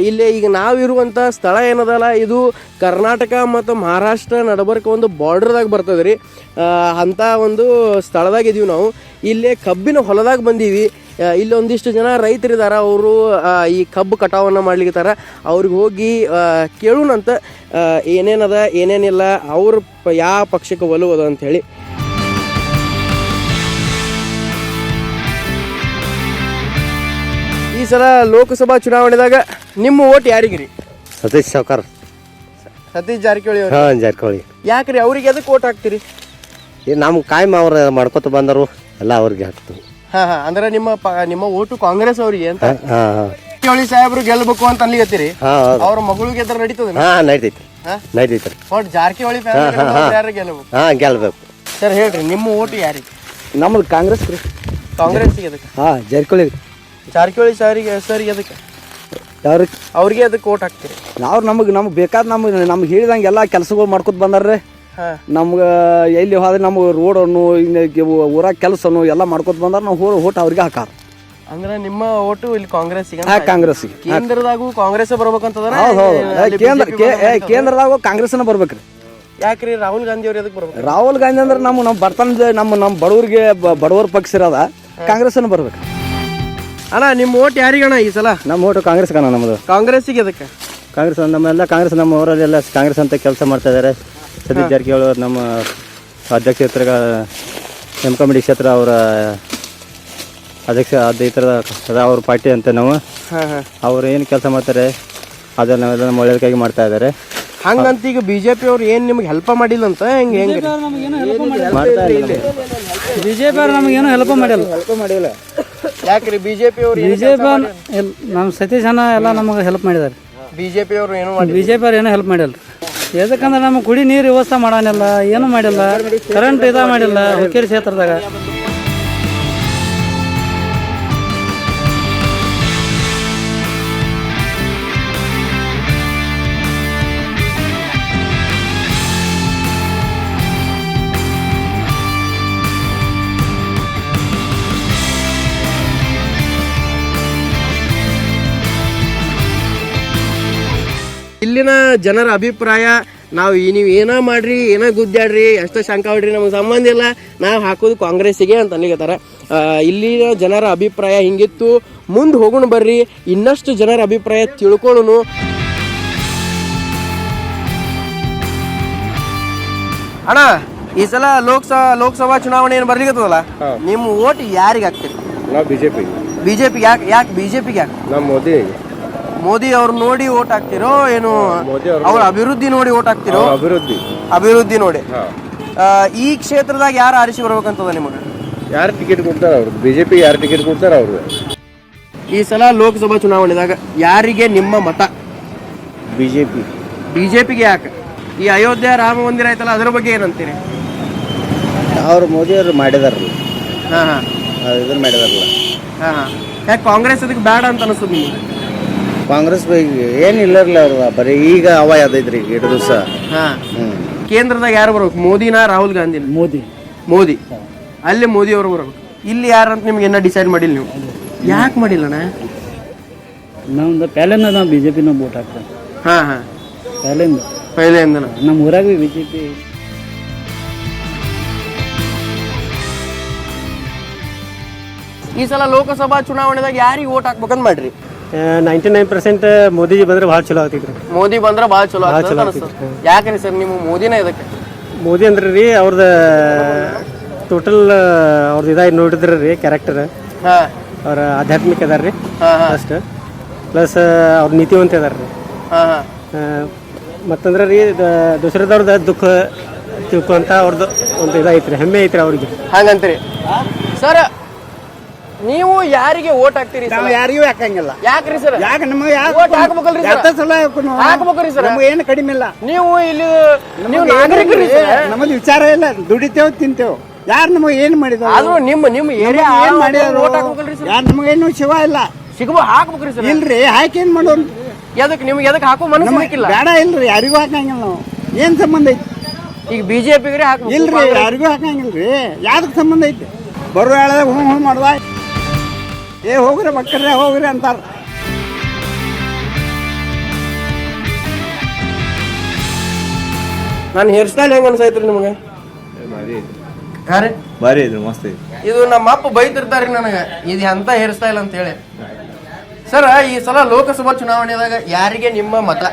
ಇಲ್ಲಿ ಈಗ ನಾವಿರುವಂಥ ಸ್ಥಳ ಏನದಲ್ಲ ಇದು ಕರ್ನಾಟಕ ಮತ್ತು ಮಹಾರಾಷ್ಟ್ರ ನಡಬರ್ಕ ಒಂದು ಬಾರ್ಡ್ರದಾಗ ಬರ್ತದೆ ರೀ. ಅಂಥ ಒಂದು ಸ್ಥಳದಾಗ ಇದೀವಿ ನಾವು. ಇಲ್ಲೇ ಕಬ್ಬಿನ ಹೊಲದಾಗ ಬಂದೀವಿ. ಇಲ್ಲಿ ಒಂದಿಷ್ಟು ಜನ ರೈತರಿದ್ದಾರೆ, ಅವರು ಈ ಕಬ್ಬು ಕಟಾವನ್ನು ಮಾಡ್ಲಿಕ್ಕಿದ್ದಾರೆ. ಅವ್ರಿಗೆ ಹೋಗಿ ಕೇಳೋಣಂತ ಏನೇನದ ಏನೇನಿಲ್ಲ, ಅವ್ರ ಯಾವ ಪಕ್ಷಕ್ಕೆ ಒಲವು ಅದ ಅಂಥೇಳಿ. ಈ ಸಲ ಲೋಕಸಭಾ ಚುನಾವಣೆದಾಗ ನಿಮ್ಮ ಓಟ್ ಯಾರಿಗೆ ರೀ? ಸತೀಶ್ ಸಾವ್ಕಾರ್. ಸತೀಶ್ ಜಾರಕಿಹೊಳಿ ಅವರು. ಹಾಂ, ಜಾರಕಿಹೊಳಿ. ಯಾಕ್ರಿ ಅವ್ರಿಗೆ ಎದಕ್ಕೆ ಓಟ್ ಹಾಕ್ತೀರಿ? ನಮ್ಮ ಕಾಯಂ ಅವ್ರು ಮಾಡ್ಕೊತ ಬಂದರು, ಎಲ್ಲ ಅವ್ರಿಗೆ ಹಾಕ್ತೀವಿ. ಅಂದ್ರೆ ನಿಮ್ಮ ಓಟು ಕಾಂಗ್ರೆಸ್ ಅವರಿಗೆ ಅಂತ. ಜಾರಕಿಹೊಳಿ ಸಾಹೇಬ್ರು ಗೆಲ್ಬೇಕು ಅಂತ ಅನ್ಲಿಕತ್ತೀರಿ? ಅವ್ರ ಮಗಳು ಗೆದ್ರೆ ನಡೀತದೆ? ನಡೀತೈತಿ, ನಡೀತೈತಿ. ಒಟ್ಟು ಜಾರಕಿಹೊಳಿ ಯಾರು ಗೆಲ್ಬೇಕು? ಗೆಲ್ಬೇಕು. ಸರ್ ಹೇಳ್ರಿ, ನಿಮ್ಮ ಓಟು ಯಾರಿಗೆ? ನಮ್ಮದು ಕಾಂಗ್ರೆಸ್ ರೀ. ಕಾಂಗ್ರೆಸ್ಗೆ ಎದಕ್ಕೆ? ಜಾರಕಿಹೊಳಿ. ಜಾರಕಿಹೊಳಿ ಸರಿಗೆ ಎದಕ್ಕೆ? ಅವ್ರಿಗೆ ಅದಕ್ಕೆ ಓಟ್ ಹಾಕ್ತೀರಿ? ನಾವು ನಮಗೆ ಬೇಕಾದ ನಮ್ಗೆ ಹೇಳಿದಂಗೆ ಎಲ್ಲ ಕೆಲಸಗಳು ಮಾಡ್ಕೊತ ಬಂದಾರ್ರಿ. ನಮ್ಗೆ ಎಲ್ಲಿ ಹೋದ್ರೆ ನಮ್ಗೆ ರೋಡನ್ನು ಊರಾಗ ಕೆಲಸನು ಎಲ್ಲ ಮಾಡ್ಕೊತ ಬಂದಾರ. ನಾವು ಓಟ್ ಅವ್ರಿಗೆ ಹಾಕಾರ. ಅಂದ್ರೆ ನಿಮ್ಮ ಓಟು ಇಲ್ಲಿ ಕಾಂಗ್ರೆಸ್ಸಿಗೆ? ಕಾಂಗ್ರೆಸ್ಸಿಗೆ. ಕೇಂದ್ರದಾಗೂ ಕಾಂಗ್ರೆಸ್ ಬರ್ಬೇಕಂತಂದ್ರೆ? ಕೇಂದ್ರದಾಗೂ ಕಾಂಗ್ರೆಸ್ನ ಬರ್ಬೇಕ್ರಿ. ಯಾಕ್ರಿ ರಾಹುಲ್ ಗಾಂಧಿ ಅವ್ರು ಎದಕ್ಕೆ ಬರ್ಬೇಕು? ರಾಹುಲ್ ಗಾಂಧಿ ಅಂದ್ರೆ ನಮ್ಮ ಬರ್ತಾನ ನಮ್ಮ ಬಡವ್ರಿಗೆ ಬಡವರ ಪಕ್ಷ ಇರೋದ, ಕಾಂಗ್ರೆಸ್ನ ಬರ್ಬೇಕು. ಅಣ್ಣ ನಿಮ್ಮ ಓಟ್ ಯಾರಿಗಣ್ಣ ಈ ಸಲ? ನಮ್ಮ ಓಟು ಕಾಂಗ್ರೆಸ್ ಕಣ. ನಮ್ಮದು ಕಾಂಗ್ರೆಸ್ಸಿಗೆ. ಎದಕ್ಕೆ ಕಾಂಗ್ರೆಸ್? ನಮ್ಮೆಲ್ಲ ಕಾಂಗ್ರೆಸ್, ನಮ್ಮ ಊರಲ್ಲೆಲ್ಲ ಕಾಂಗ್ರೆಸ್ ಅಂತ ಕೆಲಸ ಮಾಡ್ತಾ ಇದ್ದಾರೆ. ಸತೀಶ್ ಜಾರಕಿಹೊಳಿ ಅವರು ನಮ್ಮ ಅಧ್ಯಕ್ಷ ಕ್ಷೇತ್ರ ಎಂ ಕಮಿಟಿ ಕ್ಷೇತ್ರ ಅವರ ಅಧ್ಯಕ್ಷ ಅವ್ರ ಪಾರ್ಟಿ ಅಂತ ನಾವು. ಅವ್ರು ಏನು ಕೆಲಸ ಮಾಡ್ತಾರೆ ಅದನ್ನ ನಾವೆಲ್ಲ ನಮ್ಮ ಒಳ್ಳೆಯದಕ್ಕಾಗಿ ಮಾಡ್ತಾ ಇದ್ದಾರೆ. ಹಂಗಂತ ಈಗ ಬಿಜೆಪಿ ಅವ್ರು ಏನು ನಿಮ್ಗೆ ಹೆಲ್ಪ್ ಮಾಡಿಲ್ಲ ಅಂತ? ಹೆಂಗೆ ಬಿಜೆಪಿ ಅವ್ರು ನಮಗೇನು ಹೆಲ್ಪ್ ಮಾಡಿಲ್ಲ. ಯಾಕ್ರಿ ಬಿಜೆಪಿ ಅವ್ರು? ನಮ್ಮ ಸತೀಶ್ ಅಣ್ಣ ಎಲ್ಲ ನಮಗೆ ಹೆಲ್ಪ್ ಮಾಡಿದ್ದಾರೆ. ಬಿಜೆಪಿ ಅವರು ಏನೂ ಹೆಲ್ಪ್ ಮಾಡಿಲ್ಲ. ಎದಕ್ಕಂದ್ರೆ ನಮಗೆ ಕುಡಿ ನೀರು ವ್ಯವಸ್ಥೆ ಮಾಡಾನಿಲ್ಲ, ಏನು ಮಾಡಿಲ್ಲ. ಕರೆಂಟ್ ಮಾಡಿಲ್ಲ ಹುಕ್ಕೇರಿ ಕ್ಷೇತ್ರದಾಗ. ಇಲ್ಲಿನ ಜನರ ಅಭಿಪ್ರಾಯ, ನೀವು ಏನೋ ಮಾಡ್ರಿ, ಏನೋ ಗುದ್ದಾಡ್ರಿ, ಎಷ್ಟೋ ಶಂಕ ಹೊಡ್ರಿ, ನಮಗೆ ಸಂಬಂಧ ಇಲ್ಲ, ನಾವು ಹಾಕೋದು ಕಾಂಗ್ರೆಸ್ಸಿಗೆ ಅಂತ ಅನ್ಲಿಕತ್ತಾರ. ಇಲ್ಲಿನ ಜನರ ಅಭಿಪ್ರಾಯ ಹಿಂಗಿತ್ತು. ಮುಂದೆ ಹೋಗೋಣ ಬರ್ರಿ, ಇನ್ನಷ್ಟು ಜನರ ಅಭಿಪ್ರಾಯ ತಿಳ್ಕೊಳ್ಳೋಣ. ಅಣ್ಣ ಈ ಸಲ ಲೋಕಸಭಾ ಚುನಾವಣೆ ಏನು ಬರ್ಲಿಕ್ಕತ್ತದಲ್ಲ, ನಿಮ್ಮ ಓಟ್ ಯಾರಿಗೆ ಹಾಕ್ತೀರಿ? ನಾವು ಬಿಜೆಪಿ. ಯಾಕೆ ಬಿಜೆಪಿಗೆ? ಯಾಕೆ? ನಮ್ಮ ಮೋದಿ ಅವ್ರು ನೋಡಿ ಓಟ್ ಹಾಕ್ತಿರೋ ಏನು ಅವ್ರ ಅಭಿವೃದ್ಧಿ ನೋಡಿ ಓಟ್ ಹಾಕ್ತಿರೋ? ಅಭಿವೃದ್ಧಿ ನೋಡಿ. ಈ ಕ್ಷೇತ್ರದಾಗ ಯಾರು ಆರಿಸಿ ಬರ್ಬೇಕಂತದ ನಿಮಗೆ? ಯಾರು ಟಿಕೆಟ್ ಕೊಡ್ತಾರ ಅವ್ರು? ಬಿಜೆಪಿ ಯಾರು ಟಿಕೆಟ್ ಕೊಡ್ತಾರ ಅವ್ರು? ಈ ಸಲ ಲೋಕಸಭಾ ಚುನಾವಣೆದಾಗ ಯಾರಿಗೆ ನಿಮ್ಮ ಮತ? ಬಿಜೆಪಿಗೆ. ಯಾಕೆ? ಈ ಅಯೋಧ್ಯೆ ರಾಮ ಮಂದಿರ ಆಯ್ತಲ್ಲ, ಅದ್ರ ಬಗ್ಗೆ ಏನಂತೀರಿ? ಅವ್ರು ಮೋದಿ ಅವರು ಮಾಡಿದಾರಲ್ಲ, ಇದನ್ನ ಮಾಡಿದಾರಲ್ಲ. ಯಾಕೆ ಕಾಂಗ್ರೆಸ್ ಅದಕ್ಕೆ ಬೇಡ ಅಂತ ಅನಿಸ್ತದೆ ನಿಮಗೆ? ಕಾಂಗ್ರೆಸ್ ಏನಿಲ್ಲ ಅವ್ರು ಬರೀ ಈಗ ಹವ ಯಾವ್ದೈತ್ರಿ ಈಗ 2 ದಿವಸ. ಕೇಂದ್ರದಾಗ ಯಾರು ಬರ್ಬೇಕು? ಮೋದಿನ ರಾಹುಲ್ ಗಾಂಧಿನ? ಮೋದಿ. ಅಲ್ಲಿ ಮೋದಿ ಅವರು ಬರ್ಬೇಕು. ಇಲ್ಲಿ ಯಾರಂತ ನಿಮ್ಗೆ ಏನ ಡಿಸೈಡ್ ಮಾಡಿಲ್ಲ ನೀವು? ಯಾಕೆ ಮಾಡಿಲ್ಲಣ್ಣ? ನಮ್ದು ಪೆಹಲೆಂದ ನಾವು ಬಿಜೆಪಿನ ವೋಟ್ ಹಾಕ್ತೇವೆ. ಪೈಲೆಯಿಂದ ನಮ್ಮ ಊರಾಗ ಬಿಜೆಪಿ. ಈ ಸಲ ಲೋಕಸಭಾ ಚುನಾವಣೆದಾಗ ಯಾರಿಗೆ ವೋಟ್ ಹಾಕ್ಬೇಕಂತ ಮಾಡ್ರಿ? 99% ಮೋದಿಜಿ ಬಂದ್ರೆ ಭಾಳ ಚಲೋ ಆಗ್ತೈತ್ರಿ. ಮೋದಿ ಬಂದ್ರೆ ಭಾಳ ಚಲೋ ಆಗ್ತದೆ. ಯಾಕ್ರಿ ಸರ್ ನೀವು ಮೋದಿನ ಇದಕ್ಕೆ? ಮೋದಿ ಅಂದ್ರೆ ರೀ ಅವ್ರದ್ದು ಟೋಟಲ್ ಅವ್ರದ್ದು ಇದಾಗಿ ನೋಡಿದ್ರಿ ರೀ ಕ್ಯಾರೆಕ್ಟರ್. ಅವ್ರ ಆಧ್ಯಾತ್ಮಿಕ ಅದಾರ ರೀ ಫಸ್ಟ್, ಪ್ಲಸ್ ಅವ್ರ ನೀತಿವಂತ ಅದಾರ ರೀ. ಮತ್ತಂದ್ರೆ ರೀ ದಸರಾದವ್ರದ್ದು ದುಃಖ ತಿಳ್ಕೊಂತ ಅವ್ರದ್ದು ಒಂದು ಇದೈತ್ರಿ, ಹೆಮ್ಮೆ ಐತ್ರಿ ಅವ್ರಿಗೆ. ಹಾಗಂತ್ರಿ ಸರ್. ನೀವು ಯಾರಿಗೆ ಓಟ್ ಹಾಕ್ತೀರಿ? ಯಾರಿಗೂ ಹಾಕಂಗಿಲ್ಲ. ಯಾಕ್ರಿ ಸರ್? ಯಾಕೆ ನಮಗೆ ಹಾಕ್ಬೇಕಲ್ರಿ ಸರ್? ಏನು ಕಡಿಮೆ ಇಲ್ಲ. ನೀವು ಇಲ್ಲಿ ನಾಗರಿಕರಿ, ನಮ್ಮದು ವಿಚಾರ ಇಲ್ಲ. ದುಡಿತೇವ್ ತಿಂತೇವ್. ಯಾರು ನಮಗೆ ಏನು ಮಾಡಿದ್ರು? ಆದ್ರೂ ನಿಮ್ಮ ಏರಿಯಾ ಏನ್ ಮಾಡ್ಯಾರು? ಯಾರು ನಮಗೇನು ಶಿವ ಇಲ್ಲ. ಸಿಗುವ ಹಾಕ್ಬೇಕ್ರಿ ಸರ್? ಇಲ್ರಿ, ಹಾಕಿ ಏನ್ ಮಾಡೋರು? ಎದಕ್ಕೆ ನಿಮ್ಗೆ ಎದಕ್ಕೆ ಹಾಕೋ ಮನಸ್ಸು ಬೇಕಿಲ್ಲ? ಬೇಡ ಇಲ್ರಿ, ಯಾರಿಗೂ ಹಾಕಂಗಿಲ್ಲ ನಾವು. ಏನ್ ಸಂಬಂಧ ಐತಿ? ಈಗ ಬಿಜೆಪಿಗ್ರಿ ಹಾಕ್ಬೇಕು ಇಲ್ರಿ, ಯಾರಿಗೂ ಹಾಕಂಗಿಲ್ರಿ. ಯಾವ್ದಕ್ಕೆ ಸಂಬಂಧ ಐತಿ? ಬರೋ ಹೇಳದಾಗ ಹ್ಞೂ ಮಾಡುವ, ಹೋಗ್ರಿ ಮಕ್ಕಳ್ರೆ ಹೋಗ್ರಿ ಅಂತಾರ. ನನ್ನ ಹೇರ್ ಸ್ಟೈಲ್ ಹೆಂಗೆ ಅನ್ಸೈತ್ರಿ ನಿಮಗೆ? ಯಾರೇ ಭಾರಿ ಇದೆ, ಮಸ್ತ್ ಇದೆ. ಇದು ನಮ್ಮ ಅಪ್ಪ ಬೈತಿರ್ತಾರ್ರಿ ನನಗೆ, ಇದು ಎಂತ ಹೇರ್ ಸ್ಟೈಲ್ ಅಂತ ಹೇಳಿ. ಸರ್, ಈ ಸಲ ಲೋಕಸಭಾ ಚುನಾವಣೆದಾಗ ಯಾರಿಗೆ ನಿಮ್ಮ ಮತ?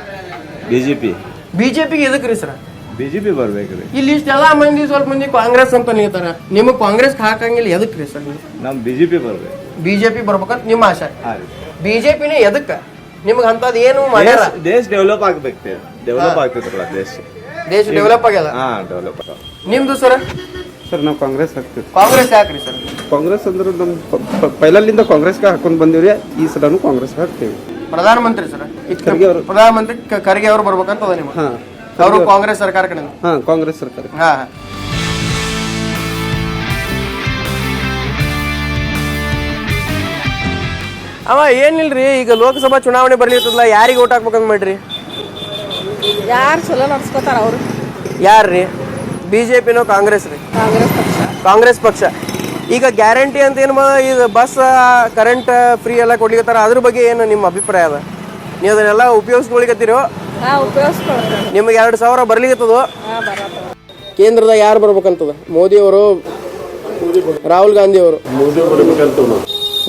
ಬಿಜೆಪಿಗೆ ಎದಕ್ರಿ ಸರ್? ಬಿಜೆಪಿ ಬರ್ಬೇಕ್ರಿ. ಇಲ್ಲಿ ಇಷ್ಟೆಲ್ಲ ಮಂದಿ ಸ್ವಲ್ಪ ಮಂದಿ ಕಾಂಗ್ರೆಸ್ ಅಂತ ನಿಲ್ತಾರ, ನಿಮಗೆ ಕಾಂಗ್ರೆಸ್ ಹಾಕಂಗಿಲ್ಲ, ಎದಕ್ರಿ ಸರ್? ನಮ್ ಬಿಜೆಪಿ ಬರ್ಬೇಕು. ಬಿಜೆಪಿ ಬರ್ಬೇಕಂತ ನಿಮ್ಮ ಆಶೆ. ಬಿಜೆಪಿನೇ ಎದಕ್ಕ? ನಿಮ್ಗೆ ಅಂತದ್ ಏನು ಮಾಡ್ಯಾರ? ದೇಶ ಡೆವಲಪ್ ಆಗ್ಬೇಕು, ಡೆವಲಪ್ ಆಗ್ತೈತ್ರಲ್ಲ ದೇಶ ಡೆವಲಪ್ ಆಗ್ಯದ. ಡೆವಲಪ್. ನಿಮ್ದು ಸರ್? ಸರ್ ನಾವು ಕಾಂಗ್ರೆಸ್ ಹಾಕ್ತೀವಿ. ಕಾಂಗ್ರೆಸ್ ಯಾಕ್ರಿ ಸರ್? ಕಾಂಗ್ರೆಸ್ ಅಂದ್ರೆ ನಮ್ಮ ಪೈಲಲ್ಲಿಂದ ಕಾಂಗ್ರೆಸ್ಗೆ ಹಾಕೊಂಡು ಬಂದಿವ್ರಿ, ಈ ಸಲನು ಕಾಂಗ್ರೆಸ್ ಹಾಕ್ತೀವಿ. ಪ್ರಧಾನಮಂತ್ರಿ ಸರ್, ಪ್ರಧಾನಮಂತ್ರಿ ಖರ್ಗೆ ಅವರು ಬರ್ಬೇಕಂತ ಅದ ನಿಮ್ಮ? ಅವರು ಕಾಂಗ್ರೆಸ್ ಸರ್ಕಾರ ಕಡೆ? ಕಾಂಗ್ರೆಸ್ ಸರ್ಕಾರ. ಅವ ಏನಿಲ್ರಿ, ಈಗ ಲೋಕಸಭಾ ಚುನಾವಣೆ ಬರ್ಲಿರ್ತದಲ್ಲ, ಯಾರಿಗೆ ಓಟ್ ಹಾಕ್ಬೇಕಂತ ಮಾಡ್ರಿ? ಯಾರು ಚಲೋ ನಡ್ಸ್ಕೊತಾರ ಅವರು? ಯಾರ್ರಿ? ಬಿಜೆಪಿನೋ ಕಾಂಗ್ರೆಸ್ ರೀ? ಕಾಂಗ್ರೆಸ್ ಪಕ್ಷ. ಈಗ ಗ್ಯಾರಂಟಿ ಅಂತ ಏನು ಇದು ಬಸ್ ಕರೆಂಟ್ ಫ್ರೀ ಎಲ್ಲ ಕೊಡ್ಲಿಕತ್ತಾರ, ಅದ್ರ ಬಗ್ಗೆ ಏನು ನಿಮ್ಮ ಅಭಿಪ್ರಾಯ ಅದ? ನೀವು ಅದನ್ನೆಲ್ಲ ಉಪಯೋಗಿಸ್ಕೊಳಿಕತ್ತೀರೋ? ನಿಮಗೆ 2,000 ಬರ್ಲಿಕತ್ತದೋ? ಕೇಂದ್ರದಾಗ ಯಾರು ಬರ್ಬೇಕಂತದ? ಮೋದಿ ಅವರು, ರಾಹುಲ್ ಗಾಂಧಿ ಅವರು?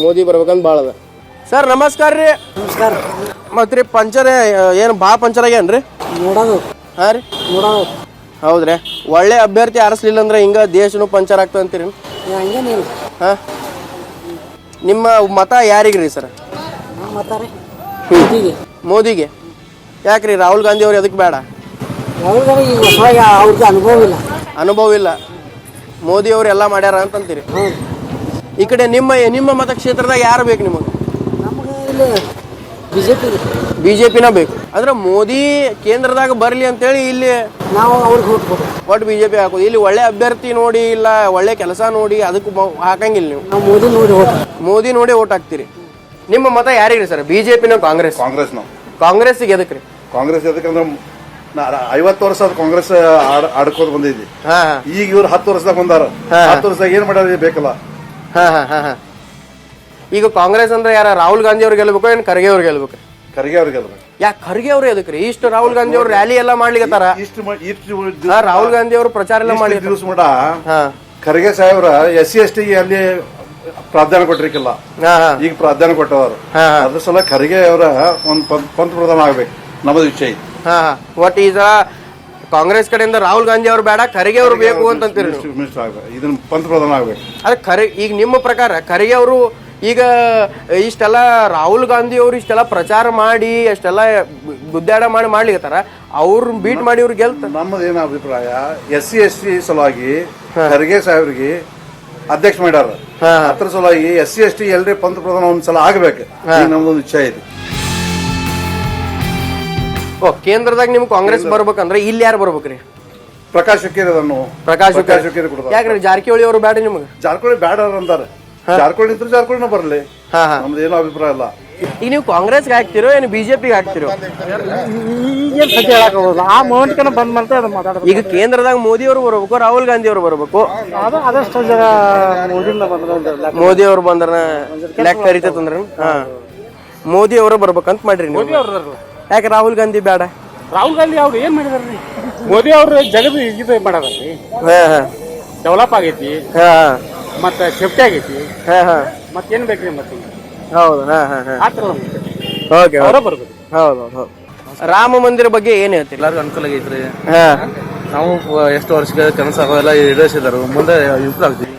ಮೋದಿ ಬರ್ಬೇಕಂತ ಭಾಳ ಅದ. ಸರ್ ನಮಸ್ಕಾರ ರೀ. ನಮಸ್ಕಾರ. ಮತ್ರಿ ಪಂಚರ್ ಏನು ಭಾಳ ಪಂಚರ್ ಆಗ್ಯಾನ್ರಿ? ನೋಡೋದು. ಹಾಂ ರೀ, ನೋಡೋದು. ಹೌದ್ರಿ. ಒಳ್ಳೆ ಅಭ್ಯರ್ಥಿ ಆರಿಸ್ಲಿಲ್ಲ ಅಂದ್ರೆ ಹಿಂಗ ದೇಶನು ಪಂಚರ್ ಆಗ್ತದೆ ಅಂತೀರಿ? ಹಂಗೇನಿಲ್ಲ. ಹಾಂ, ನಿಮ್ಮ ಮತ ಯಾರಿಗ್ರಿ ಸರ್? ಮೋದಿಗೆ. ಯಾಕ್ರಿ? ರಾಹುಲ್ ಗಾಂಧಿ ಅವ್ರು ಎದಕ್ಕೆ ಬೇಡ? ಅವ್ರಿಗೆ ಅನುಭವ ಇಲ್ಲ. ಅನುಭವ ಇಲ್ಲ. ಮೋದಿ ಅವ್ರು ಎಲ್ಲ ಮಾಡ್ಯಾರ ಅಂತಂತೀರಿ? ಈ ಕಡೆ ನಿಮ್ಮ ಮತಕ್ಷೇತ್ರದಾಗ ಯಾರು ಬೇಕು ನಿಮಗೆ? ಬಿಜೆಪಿನ ಬೇಕು. ಅಂದ್ರೆ ಮೋದಿ ಕೇಂದ್ರದಾಗ ಬರ್ಲಿ ಅಂತೇಳಿ ಇಲ್ಲಿ ನಾವು ಅವ್ರಿಗೆ ಹೋಗ್ಬೋದು. ಒಟ್ಟು ಬಿಜೆಪಿ ಹಾಕೋದು. ಇಲ್ಲಿ ಒಳ್ಳೆ ಅಭ್ಯರ್ಥಿ ನೋಡಿ, ಇಲ್ಲ ಒಳ್ಳೆ ಕೆಲಸ ನೋಡಿ ಅದಕ್ಕೆ ಹಾಕಂಗಿಲ್ಲ ನೀವು? ನಾವು ಮೋದಿ ನೋಡಿ ಮೋದಿ ನೋಡಿ ಓಟ್ ಹಾಕ್ತೀರಿ. ನಿಮ್ಮ ಮತ ಯಾರಿಗ್ರಿ ಸರ್? ಬಿಜೆಪಿನ ಕಾಂಗ್ರೆಸ್? ಕಾಂಗ್ರೆಸ್. ನಾವು ಕಾಂಗ್ರೆಸ್ಗೆ ಎದಕ್ರಿ? ಕಾಂಗ್ರೆಸ್ ಎದಕ್ಕಂದ್ರೆ 50 ವರ್ಷ ಕಾಂಗ್ರೆಸ್ ಆಡ್ಕೋತ ಬಂದಿದ್ವಿ. ಹಾ, ಈಗ ಇವ್ರು 10 ವರ್ಷದಾಗ ಬಂದಾರ. 10 ವರ್ಷದಾಗ ಏನ್ ಮಾಡ್ಯಾರ ಬೇಕಲ್ಲ. ಈಗ ಕಾಂಗ್ರೆಸ್ ಅಂದ್ರೆ ಯಾರ? ರಾಹುಲ್ ಗಾಂಧಿ ಅವ್ರು ಗೆಲ್ಬೇಕು, ಏನ್ ಖರ್ಗೆ ಅವ್ರು ಗೆಲ್ಬೇಕು? ಖರ್ಗೆ ಅವ್ರಿಗೆ ಗೆಲ್ಬೇಕು. ಯಾಕೆ ಖರ್ಗೆ ಅವ್ರು ಎದಕ್ರಿ? ಇಷ್ಟು ರಾಹುಲ್ ಗಾಂಧಿ ಅವ್ರು ರ್ಯಾಲಿ ಎಲ್ಲ ಮಾಡ್ಲಿಕತ್ತಾರ, ರಾಹುಲ್ ಗಾಂಧಿ ಅವರು ಪ್ರಚಾರ ಎಲ್ಲ ಮಾಡಿ ದಿವಸ ಮಟ ಖರ್ಗೆ ಸಾಹೇಬ್ರ SC/ST ಅಲ್ಲಿ ಪ್ರಾಧಾನ್ಯ ಕೊಟ್ಟಿರ್ಕಿಲ್ಲ, ಈಗ ಪ್ರಾಧಾನ್ಯ ಕೊಟ್ಟವರು. ಅದ್ರ ಸಲ ಖರ್ಗೆ ಅವರ ಒಂದು ಪಂತಪ್ರಧಾನ ಆಗ್ಬೇಕು ನಮ್ಮದು ಇಚ್ಛೆ ಐತಿ. ಒಟ್ ಈಗ ಕಾಂಗ್ರೆಸ್ ಕಡೆಯಿಂದ ರಾಹುಲ್ ಗಾಂಧಿ ಅವ್ರು ಬೇಡ, ಖರ್ಗೆ ಅವ್ರು ಬೇಕು ಅಂತಂತೀರಿ? ಮಿನಿಸ್ಟರ್ ಆಗ್ಬೇಕು, ಇದನ್ನ ಪಂತಪ್ರಧಾನ ಆಗ್ಬೇಕು. ಅದೇ ಈಗ ನಿಮ್ಮ ಪ್ರಕಾರ ಖರ್ಗೆ ಅವರು ಈಗ ಇಷ್ಟೆಲ್ಲ ರಾಹುಲ್ ಗಾಂಧಿ ಅವರು ಇಷ್ಟೆಲ್ಲ ಪ್ರಚಾರ ಮಾಡಿ ಅಷ್ಟೆಲ್ಲ ಗುದ್ದಾಡ ಮಾಡ್ಲಿಕತ್ತಾರ, ಅವ್ರ ಬೀಟ್ ಮಾಡಿ ಇವ್ರು ಗೆಲ್ತಾರೆ? ನಮ್ಮದೇನ ಅಭಿಪ್ರಾಯ, SC/ST ಸಲುವಾಗಿ ಖರ್ಗೆ ಸಾಹೇಬ್ರಿಗೆ ಅಧ್ಯಕ್ಷ ಮಾಡ್ಯಾರ. ಅದ್ರ ಸಲುವಾಗಿ SC/ST ಎಲ್ರಿ ಪಂತಪ್ರಧಾನ ಒಂದ್ಸಲ ಆಗ್ಬೇಕು, ನಮ್ದೊಂದು ಇಚ್ಛೆ ಐತಿ. ಕೇಂದ್ರದಾಗ ನಿಮ್ ಕಾಂಗ್ರೆಸ್ ಬರ್ಬೇಕಂದ್ರೆ ಇಲ್ಲಿ ಯಾರು ಬರ್ಬೇಕ್ರಿ? ಪ್ರಕಾಶ್ ಹುಕ್ಕೇರಿ ಅದನ್ನು. ಪ್ರಕಾಶ್ ಹುಕ್ಕೇರಿ ಕೊಡ್ತಾರೆ. ಯಾಕ್ರಿ ಜಾರಕಿಹೊಳಿ ಅವರು ಬೇಡ ನಿಮ್ಗೆ? ಜಾರಕಿಹೊಳಿ ಬೇಡ ಅಂತಾರೆ. ಜಾರಕಿಹೊಳಿ ಇದ್ರೆ ಜಾರಕಿಹೊಳಿನ ಬರಲಿ, ನಮ್ದೇನು ಅಭಿಪ್ರಾಯ ಇಲ್ಲ. ಈಗ ನೀವು ಕಾಂಗ್ರೆಸ್ಗೆ ಹಾಕ್ತಿರೋ ಏನು ಬಿಜೆಪಿಗೆ ಹಾಕ್ತಿರೋ? ಆ ಮೂಮೆಂಟ್ ಕನ ಬಂದ್ ಮಾಡ್ತಾ ಅದು ಮಾತಾಡೋದು. ಈಗ ಕೇಂದ್ರದಾಗ ಮೋದಿ ಅವರು ಬರ್ಬೇಕು, ರಾಹುಲ್ ಗಾಂಧಿ ಅವರು ಬರ್ಬೇಕು? ಅದಷ್ಟು ಜನ ಮೋದಿ ಅವರು ಬಂದ್ರ ಲೆಕ್ಕ ಕರಿತಂದ್ರ ಮೋದಿ ಅವರು ಬರ್ಬೇಕಂತ ಮಾಡ್ರಿ ನೀವು? ಯಾಕೆ ರಾಹುಲ್ ಗಾಂಧಿ ಬೇಡ? ರಾಹುಲ್ ಗಾಂಧಿ ಅವ್ರು ಏನ್ ಮಾಡಿದಾರ್ರಿ? ಮೋದಿ ಅವ್ರು ಜಗದ್ ಇದು ಮಾಡದಾರ್ರಿ, ಡೆವಲಪ್ ಆಗೈತಿ, ಮತ್ತೆ ಸೇಫ್ಟಿ ಆಗೈತಿ, ಮತ್ತೇನ್ ಬೇಕ್ರಿ? ಮತ್ತೆ ಹೌದು. ಓಕೆ, ಬರ್ಬೇಕು. ಹೌದು. ರಾಮ ಮಂದಿರ ಬಗ್ಗೆ ಏನ್ ಹೇಳ್ತೀರಿ? ಎಲ್ಲರಿಗೂ ಅನುಕೂಲ ಆಗೈತ್ರಿ. ನಾವು ಎಷ್ಟು ವರ್ಷಕ್ಕೆ ಕನಸು ಎಲ್ಲ ಈಡೇರಿಸಿದಾರು, ಮುಂದೆ ಇಂಪ್ರೂವ್ ಆಗ್ತೀವಿ.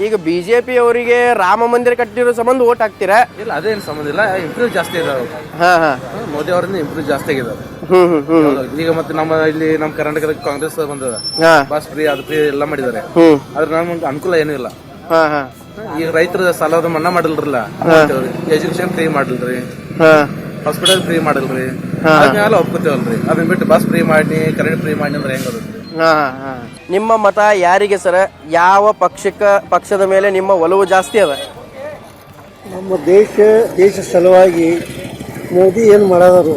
ಈಗ ಬಿಜೆಪಿ ಅವರಿಗೆ ರಾಮ ಮಂದಿರ ಕಟ್ಟಿರೋ ಸಂಬಂಧ ಓಟ್ ಹಾಕ್ತೀರಾ? ಇಲ್ಲ, ಅದೇನು ಸಂಬಂಧ ಇಲ್ಲ, ಇಂಪ್ರೂವ್ ಜಾಸ್ತಿ ಇದಾವೆ. ಮೋದಿ ಅವರಿಂದ ಇಂಪ್ರೂವ್ ಜಾಸ್ತಿ ಆಗಿದಾವೆ. ಈಗ ಮತ್ತೆ ನಮ್ಮ ಕರ್ನಾಟಕದ ಕಾಂಗ್ರೆಸ್ ಬಂದದ, ಬಸ್ ಫ್ರೀ ಅದು ಫ್ರೀ ಎಲ್ಲ ಮಾಡಿದ್ದಾರೆ. ಆದ್ರೆ ನಮ್ಗೆ ಅನುಕೂಲ ಏನೂ ಇಲ್ಲ. ಈಗ ರೈತರ ಸಾಲದ ಮನ್ನಾ ಮಾಡಿಲ್ರಲ್ಲ, ಎಜುಕೇಶನ್ ಫ್ರೀ ಮಾಡಿಲ್ರಿ, ಹಾಸ್ಪಿಟಲ್ ಫ್ರೀ ಮಾಡಿಲ್ರಿ, ಅದನ್ನೆಲ್ಲ ಒಪ್ಕೋತೇವಲ್ರಿ. ಅದನ್ನ ಬಿಟ್ಟು ಬಸ್ ಫ್ರೀ ಮಾಡಿ ಕರೆಂಟ್ ಫ್ರೀ ಮಾಡಿ ಅಂದ್ರೆ ಹೆಂಗ? ನಿಮ್ಮ ಮತ ಯಾರಿಗೆ ಸರ? ಯಾವ ಪಕ್ಷದ ಮೇಲೆ ನಿಮ್ಮ ಒಲವು ಜಾಸ್ತಿ ಅದ? ನಮ್ಮ ದೇಶ ಸಲುವಾಗಿ ಮೋದಿ ಏನು ಮಾಡೋದಾರು,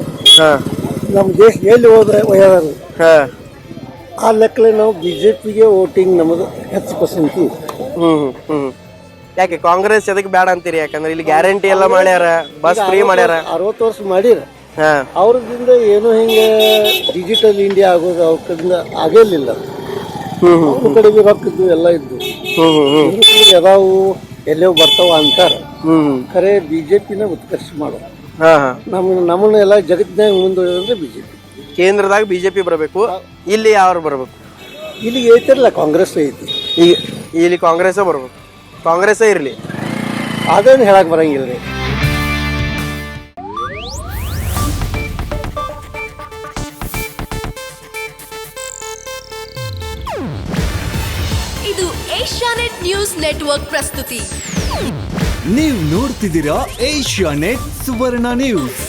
ನಮ್ಮ ದೇಶ ಎಲ್ಲಿ ಒಯ್ಯದಾರು, ಆ ಲೆಕ್ಕಲೆ ನಾವು ಬಿಜೆಪಿಗೆ ವೋಟಿಂಗ್ ನಮ್ಮದು ಹೆಚ್ಚು ಪಸಂತಿ. ಯಾಕೆ ಕಾಂಗ್ರೆಸ್ ಎದಕ್ಕೆ ಬೇಡ ಅಂತೀರಿ? ಯಾಕಂದ್ರೆ ಇಲ್ಲಿ ಗ್ಯಾರಂಟಿ ಎಲ್ಲ ಮಾಡ್ಯಾರ, ಬಸ್ ಫ್ರೀ ಮಾಡ್ಯಾರ. 60 ವರ್ಷ ಮಾಡಿರ, ಅವ್ರದಿಂದ ಏನೋ ಹಿಂಗೆ ಡಿಜಿಟಲ್ ಇಂಡಿಯಾ ಆಗೋದು ಅವ್ರ ಕಡೆಯಿಂದ ಆಗಿರ್ಲಿಲ್ಲ. ಅವ್ರ ಕಡೆಗೆ ರೊಕ್ಕಿದ್ದು ಎಲ್ಲ ಇದ್ದು ಯಾವ್ದಾವು ಎಲ್ಲೋ ಬರ್ತಾವ ಅಂತಾರ. ಖರೆ ಬಿಜೆಪಿನ ಉತ್ಕರ್ಷ ಮಾಡೋದು. ನಮ್ಮನ್ನ ಎಲ್ಲ ಜಗತ್ತಿನಾಗ ಮುಂದುವರೆದ್ರೆ ಬಿಜೆಪಿ. ಕೇಂದ್ರದಾಗ ಬಿಜೆಪಿ ಬರಬೇಕು, ಇಲ್ಲಿ ಯಾರು ಬರಬೇಕು? ಇಲ್ಲಿ ಐತಿರಲ್ಲ ಕಾಂಗ್ರೆಸ್ ಐತಿ. ಈಗ ಇಲ್ಲಿ ಕಾಂಗ್ರೆಸ್ ಬರ್ಬೇಕು, ಕಾಂಗ್ರೆಸ್ಸೇ ಇರಲಿ. ಅದೇನು ಹೇಳಕ್ ಬರಂಗಿಲ್ಲ ರೀ. ಇದು ಏಷ್ಯಾನೆಟ್ ನ್ಯೂಸ್ ನೆಟ್ವರ್ಕ್ ಪ್ರಸ್ತುತಿ. ನೀವು ನೋಡ್ತಿದ್ದೀರಾ ಏಷ್ಯಾನೆಟ್ ಸುವರ್ಣ ನ್ಯೂಸ್.